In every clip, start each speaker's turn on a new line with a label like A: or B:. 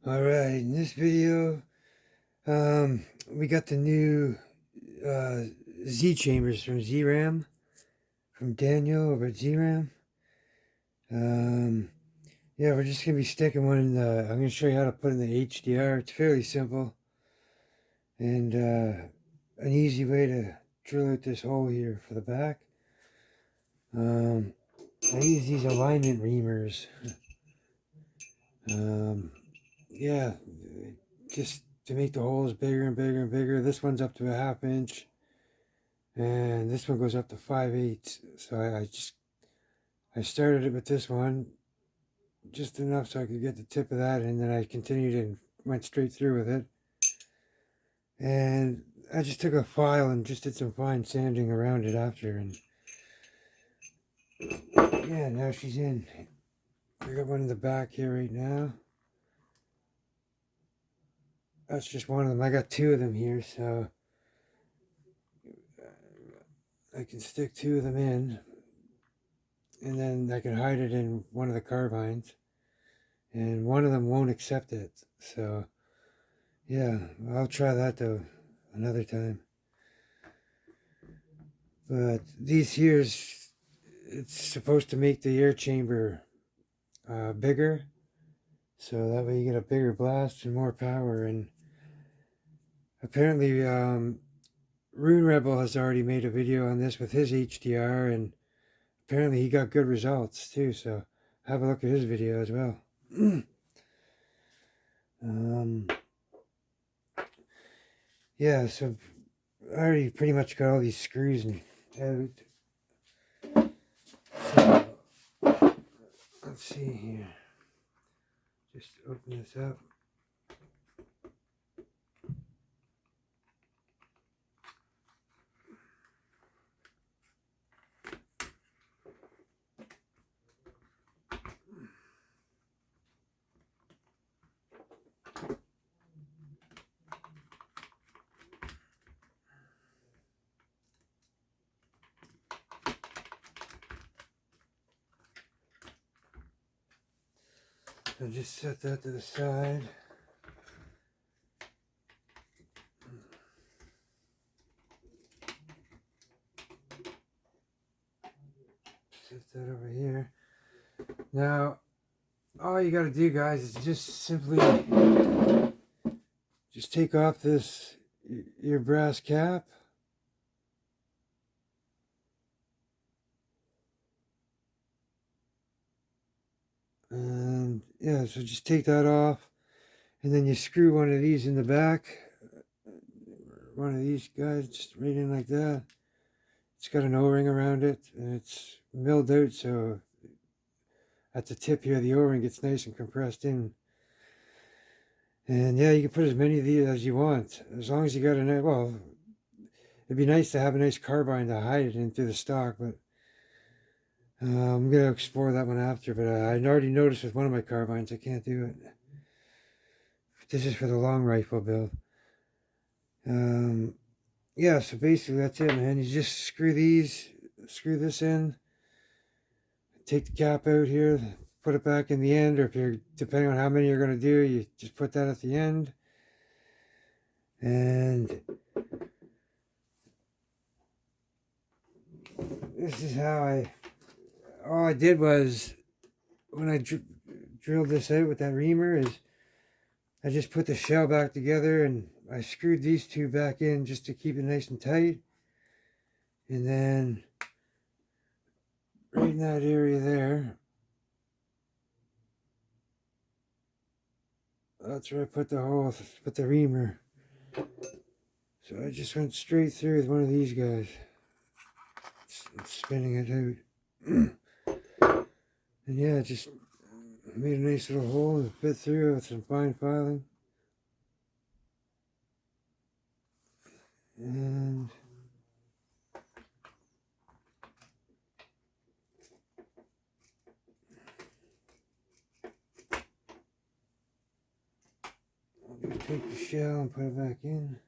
A: Alright, in this video, we got the new uh, Z chambers from ZRAM, from Daniel over at ZRAM. Yeah, we're just going to be sticking one in the, I'm going to show you how to put in the HDR. It's fairly simple, and an easy way to drill out this hole here for the back. I use these alignment reamers. Yeah, just to make the holes bigger and bigger and bigger. This one's up to a 1/2 inch, and this one goes up to 5/8. So I started it with this one, just enough so I could get the tip of that, and then I continued and went straight through with it. And I just took a file and just did some fine sanding around it after, and yeah, now she's in. I got one in the back here right now. That's just one of them. I got 2 of them here, so I can stick 2 of them in, and then I can hide it in one of the carbines, and one of them won't accept it. So yeah, I'll try that though another time. But these here's, it's supposed to make the air chamber bigger, so that way you get a bigger blast and more power. And apparently Rune Rebel has already made a video on this with his HDR, and apparently he got good results too, so have a look at his video as well. Yeah, so I already pretty much got all these screws out. So let's see here. Just open this up. So just set that to the side. Set that over here. Now, all you gotta do, guys, is just simply just take off this, your brass cap. And yeah, so just take that off, and then you screw one of these in the back. One of these guys, just right in like that. It's got an O-ring around it, and it's milled out, so at the tip here, the O-ring gets nice and compressed in. And yeah, you can put as many of these as you want, as long as you got a nice, well, it'd be nice to have a nice carbine to hide it in through the stock, but I'm going to explore that one after. But I already noticed with one of my carbines, I can't do it. This is for the long rifle build. Yeah, so basically that's it, man. You just screw this in, take the cap out here, put it back in the end, or if you're, depending on how many you're going to do, you just put that at the end. And this is how all I did was, when I drilled this out with that reamer, is I just put the shell back together, and I screwed these 2 back in just to keep it nice and tight. And then right in that area there, that's where I put the hole, put the reamer. So I just went straight through with one of these guys, spinning it out. And yeah, just made a nice little hole and fit through with some fine filing. And I'll just take the shell and put it back in.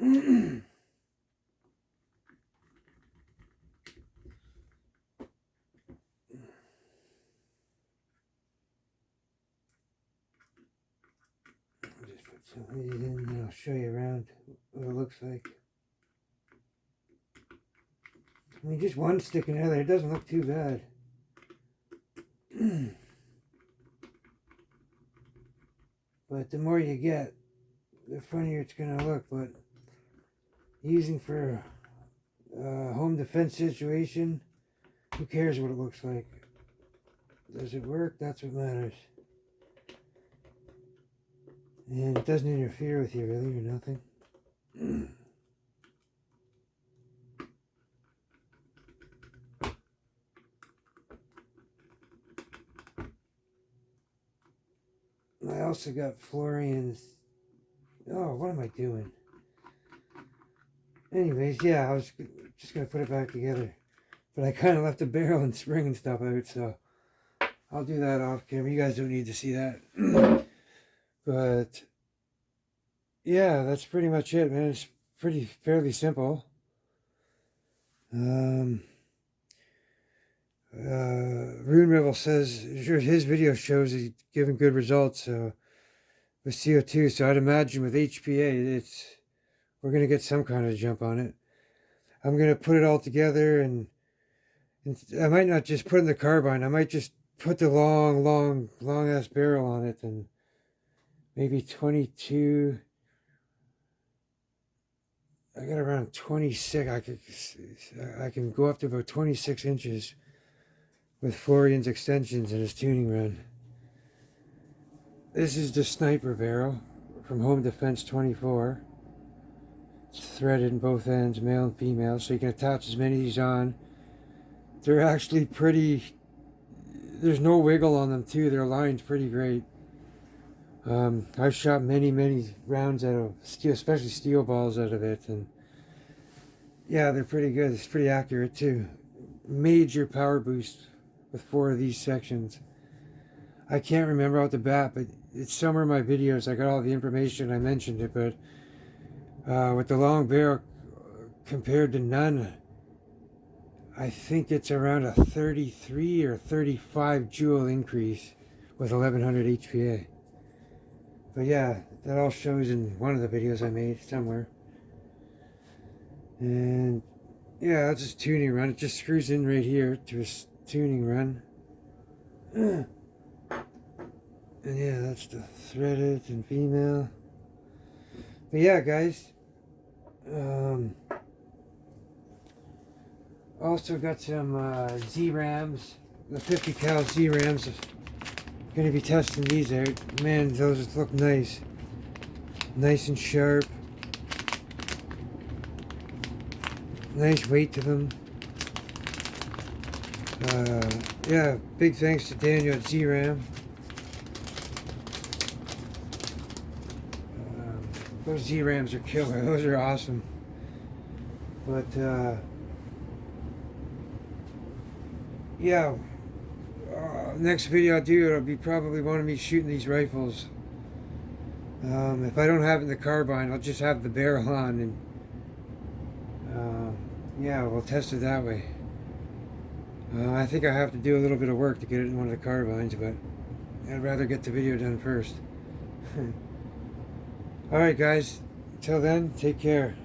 A: Just put some of these in and I'll show you around what it looks like. I mean, just one sticking out there, it doesn't look too bad. But the more you get, the funnier it's going to look. But using for a home defense situation, who cares what it looks like? Does it work? That's what matters. And it doesn't interfere with you really or nothing. I also got Florian's. Oh, what am I doing? Anyways, yeah, I was just going to put it back together. But I kind of left the barrel and spring and stuff out, so I'll do that off camera. You guys don't need to see that. But yeah, that's pretty much it, man. It's fairly simple. Rune Rebel says his video shows he's giving good results with CO2. So I'd imagine with HPA, we're gonna get some kind of jump on it. I'm gonna put it all together, and I might not just put in the carbine. I might just put the long ass barrel on it, and maybe 22. I got around 26. I can go up to about 26 inches with Florian's extensions in his tuning run. This is the sniper barrel from Home Defense 24. It's threaded in both ends, male and female, so you can attach as many of these on. They're actually pretty, there's no wiggle on them too. They're aligned pretty great. I've shot many rounds out of steel, especially steel balls out of it, and yeah, they're pretty good. It's pretty accurate too. Major power boost with 4 of these sections. I can't remember off the bat, but it's somewhere in my videos. I got all the information. I mentioned it, but with the long barrel compared to none, I think it's around a 33 or 35 joule increase with 1100 HPA. But yeah, that all shows in one of the videos I made somewhere. And yeah, that's his tuning run. It just screws in right here to his tuning run. And yeah, that's the threaded and female. But yeah, guys. Also got some Z-Rams. The 50 cal Z-Rams. Gonna be testing these out. Man, those look nice. Nice and sharp. Nice weight to them. Yeah, big thanks to Daniel at Z-Ram. Those Z-Rams are killer. Those are awesome. But yeah, next video I'll do, it'll be probably one of me shooting these rifles. If I don't have it in the carbine, I'll just have the barrel on, and yeah, we'll test it that way. I think I have to do a little bit of work to get it in one of the carbines, but I'd rather get the video done first. Alright guys, until then, take care.